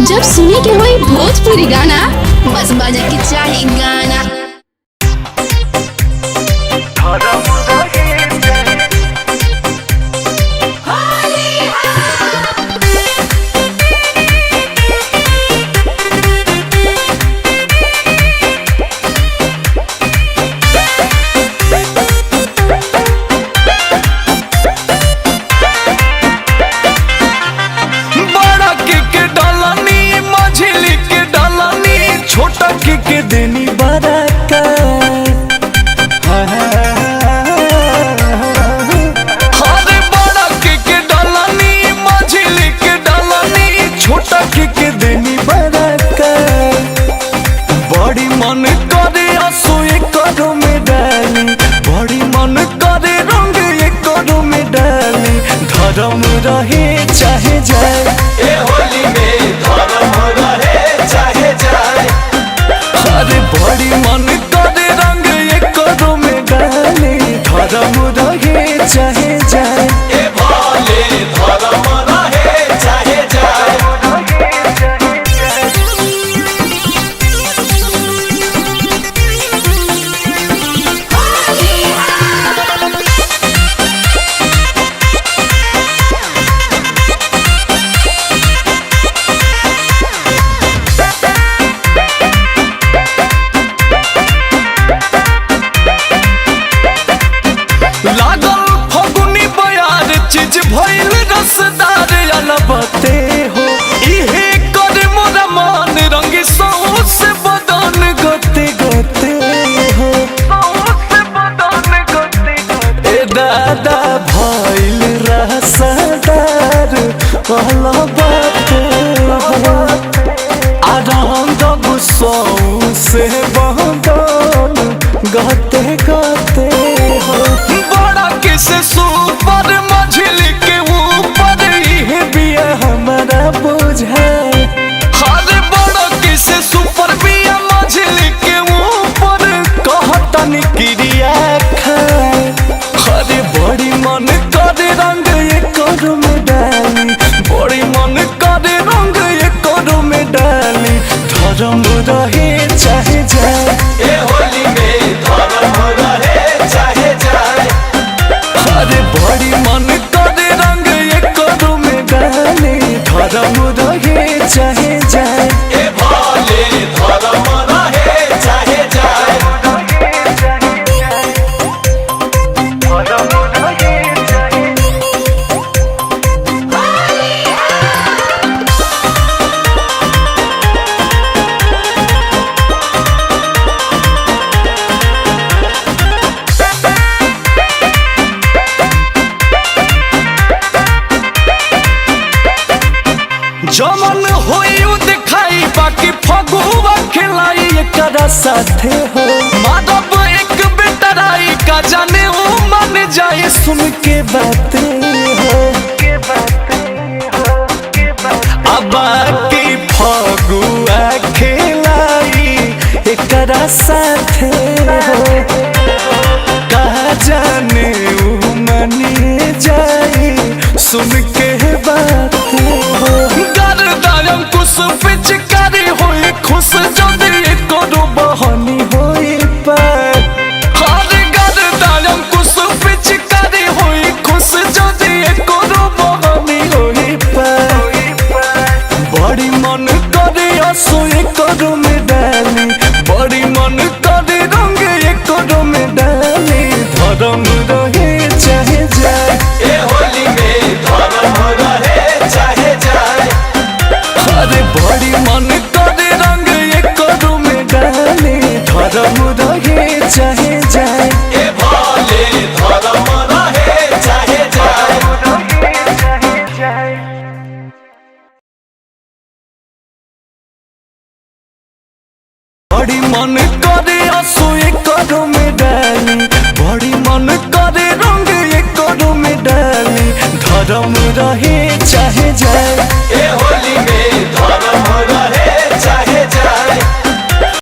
जब सुने के होई भोजपुरी गाना, बस बजे के चाही गाना। छोटा के देनी बरका हरे बड़ा के डालनी मझिली के डालनी छोटा के देनी बरका बड़ी मन करे आंसू करो में डाली बड़ी मन करे रंग करो में डाली धर्म रहे चाहे जाए ए होली में धर्म रहे चाहे जाए अरे बड़ी मन करे रंग करो में डाले धर्म रहे चाहे जाए ए भाले धर्म रहे चाहे जाए लागल फगुनी बयार चीज भइल रसदार अलबते हो इहे कर मोरा मान रंग सौ से बदन गते गते हो ए दादा भइल रसदार अलबते हो आनंद सौ से बदन गते गते हो बड़ा किसे सुपर मझिली के ऊपर ही बिया हमारा बुझाए हर बड़ा किसे सुपर बिया मझिली के ऊपर कहतन क्रिया खाए हरे बड़ी मन करे रंग करो में डाली बड़ी मन करे रंग करो में डाली धर्म रहे चाहे जाए ए होली में धर्म रहे चाहे जाए अरे बड़ी मन करे रंग करो में डाले धर्म रहे चाहे जाए ए भाले धर्म रहे चाहे जाए जमन होई दिखाई बाकी फगुआ खिलाई एकरा साथे हो माधव एक बेटराई का जाने हो मन जाए सुन के बातें हो अब की फगुआ खिलाई एकरा साथे हो कहा जाने मन जाए सुन के बातें हो पिचकारी होई खुश जदी करो बहनी होई पर हर घर दायम कुछ पिचकारी होई खुश जदी करो बहनी होई पर बड़ी मन करे आंसू करो में डाली बड़ी मन करे रंग करो में डाली धर्म रहे चाहे जाए ए होली में धर्म रहे चाहे जाए अरे बड़ी मन करे रंग करो में डाले धर्म रहे चाहे जाए ए भाले धर्म रहे चाहे जाए बड़ी मन करे